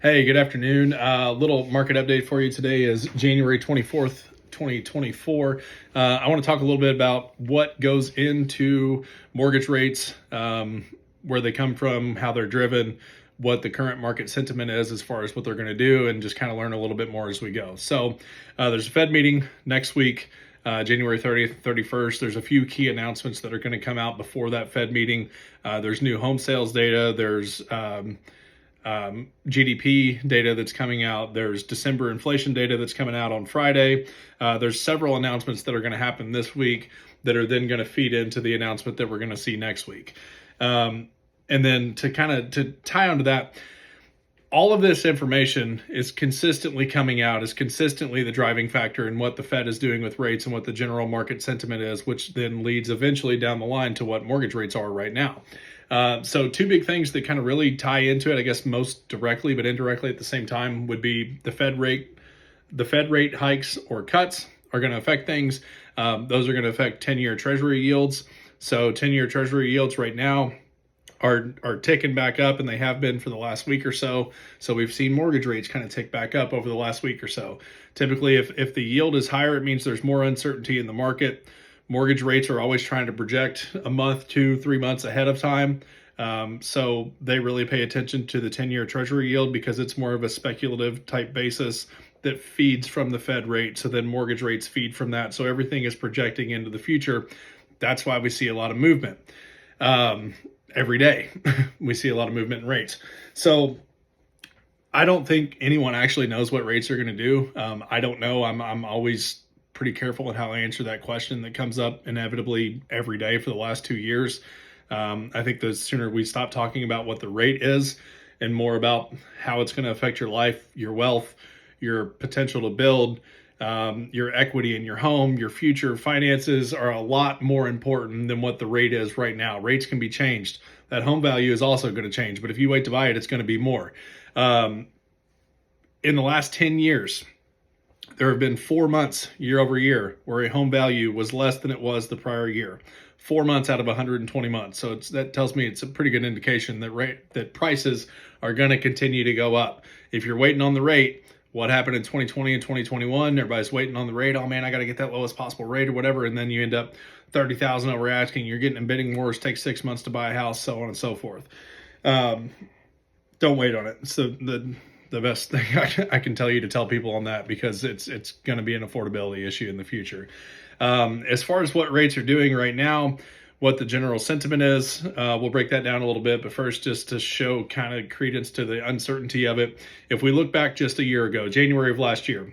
Hey, good afternoon. Little market update for you today is January 24th, 2024. I want to talk a little bit about what goes into mortgage rates, where they come from, how they're driven, what the current market sentiment is as far as what they're going to do, and just kind of learn a little bit more as we go. So there's a Fed meeting next week. January 30th, 31st. There's a few key announcements that are going to come out before that Fed meeting. There's new home sales data. There's GDP data that's coming out. There's December inflation data that's coming out on Friday. There's several announcements that are going to happen this week that are then going to feed into the announcement that we're going to see next week. And then to tie onto that, all of this information is consistently coming out, is consistently the driving factor in what the Fed is doing with rates and what the general market sentiment is, which then leads eventually down the line to what mortgage rates are right now. So two big things that kind of really tie into it, I guess most directly but indirectly at the same time, would be the Fed rate hikes or cuts are going to affect things. Those are going to affect 10-year Treasury yields. So 10-year Treasury yields right now are ticking back up, and they have been for the last week or so. So we've seen mortgage rates kind of tick back up over the last week or so. Typically, if the yield is higher, it means there's more uncertainty in the market. Mortgage rates are always trying to project a month, 2-3 months ahead of time. So they really pay attention to the 10-year Treasury yield because it's more of a speculative type basis that feeds from the Fed rate. So then mortgage rates feed from that. So everything is projecting into the future. That's why we see a lot of movement. Every day we see a lot of movement in rates. So I don't think anyone actually knows what rates are going to do. I don't know. I'm always pretty careful in how I answer that question that comes up inevitably every day for the last 2 years. I think the sooner we stop talking about what the rate is and more about how it's going to affect your life, your wealth, your potential to build, your equity in your home, your future finances are a lot more important than what the rate is right now. Rates can be changed. That home value is also going to change, but if you wait to buy it, it's going to be more. In the last 10 years, there have been 4 months year over year where a home value was less than it was the prior year. 4 months out of 120 months. So that tells me it's a pretty good indication that prices are going to continue to go up. If you're waiting on the rate, what happened in 2020 and 2021? Everybody's waiting on the rate. Oh man, I got to get that lowest possible rate or whatever. And then you end up 30,000 over asking. You're getting in bidding wars. Takes 6 months to buy a house, so on and so forth. Don't wait on it. So the best thing I can tell you to tell people on that, because it's going to be an affordability issue in the future. As far as what rates are doing right now, what the general sentiment is, we'll break that down a little bit. But first, just to show kind of credence to the uncertainty of it, if we look back just a year ago, January of last year,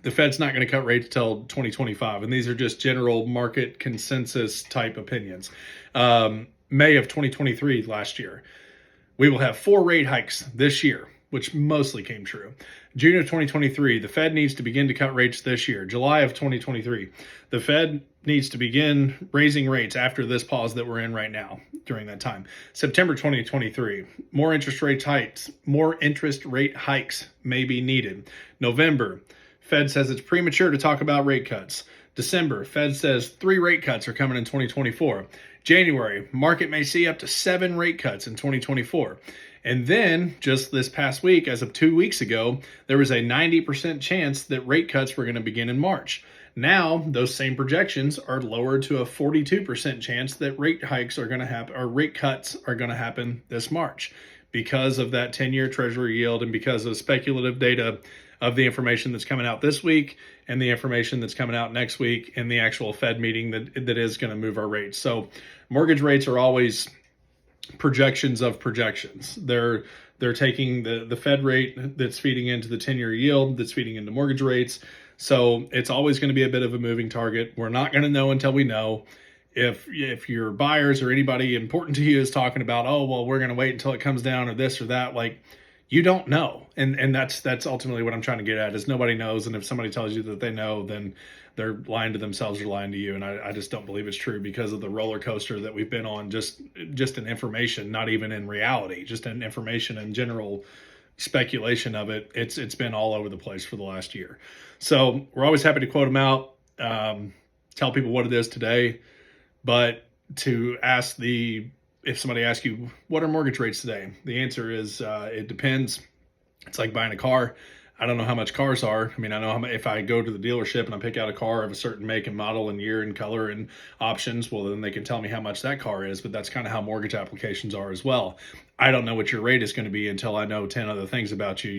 the Fed's not going to cut rates till 2025. And these are just general market consensus type opinions. May of 2023 last year, we will have 4 rate hikes this year, which mostly came true. June of 2023, the Fed needs to begin to cut rates this year. July of 2023, the Fed needs to begin raising rates after this pause that we're in right now during that time. September 2023, more interest rate hikes may be needed. November, Fed says it's premature to talk about rate cuts. December, Fed says 3 rate cuts are coming in 2024. January, market may see up to 7 rate cuts in 2024. And then just this past week, as of 2 weeks ago, there was a 90% chance that rate cuts were going to begin in March. Now, those same projections are lowered to a 42% chance that rate hikes are going to happen, or rate cuts are going to happen this March, because of that 10-year Treasury yield and because of speculative data of the information that's coming out this week and the information that's coming out next week and the actual Fed meeting that is going to move our rates. So mortgage rates are always projections of projections. They're taking the Fed rate that's feeding into the 10-year yield that's feeding into mortgage rates. So it's always going to be a bit of a moving target. We're not going to know until we know. If your buyers or anybody important to you is talking about, oh, well, we're going to wait until it comes down or this or that, like, you don't know. And that's ultimately what I'm trying to get at, is nobody knows. And if somebody tells you that they know, then they're lying to themselves or lying to you. And I just don't believe it's true, because of the roller coaster that we've been on, just in information, not even in reality, just in information and general speculation of it. It's been all over the place for the last year. So we're always happy to quote them out, tell people what it is today. But to ask if somebody asks you, what are mortgage rates today? The answer is, it depends It's like buying a car. I don't know how much cars are. I mean, I know if I go to the dealership and I pick out a car of a certain make and model and year and color and options, well, then they can tell me how much that car is. But that's kind of how mortgage applications are as well. I don't know what your rate is going to be until I know 10 other things about you: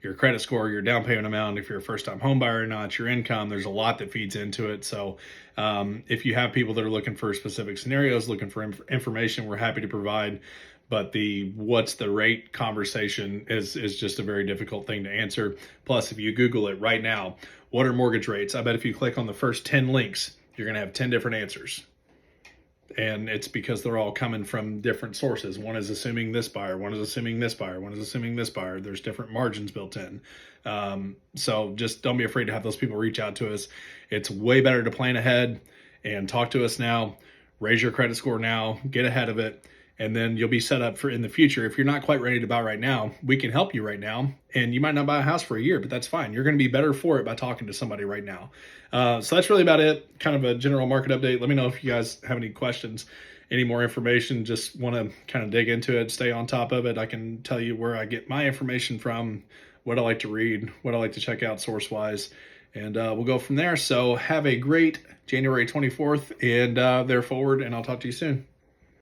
your credit score, your down payment amount, if you're a first time home buyer or not, your income. There's a lot that feeds into it. So if you have people that are looking for specific scenarios, looking for information, we're happy to provide. But the what's the rate conversation is just a very difficult thing to answer. Plus, if you Google it right now, what are mortgage rates? I bet if you click on the first 10 links, you're going to have 10 different answers. And it's because they're all coming from different sources. One is assuming this buyer, one is assuming this buyer, one is assuming this buyer. There's different margins built in. So just don't be afraid to have those people reach out to us. It's way better to plan ahead and talk to us now. Raise your credit score now, get ahead of it, and then you'll be set up for in the future. If you're not quite ready to buy right now, we can help you right now. And you might not buy a house for a year, but that's fine. You're going to be better for it by talking to somebody right now. So that's really about it. Kind of a general market update. Let me know if you guys have any questions, any more information, just want to kind of dig into it, stay on top of it. I can tell you where I get my information from, what I like to read, what I like to check out source-wise, and we'll go from there. So have a great January 24th and there forward, and I'll talk to you soon.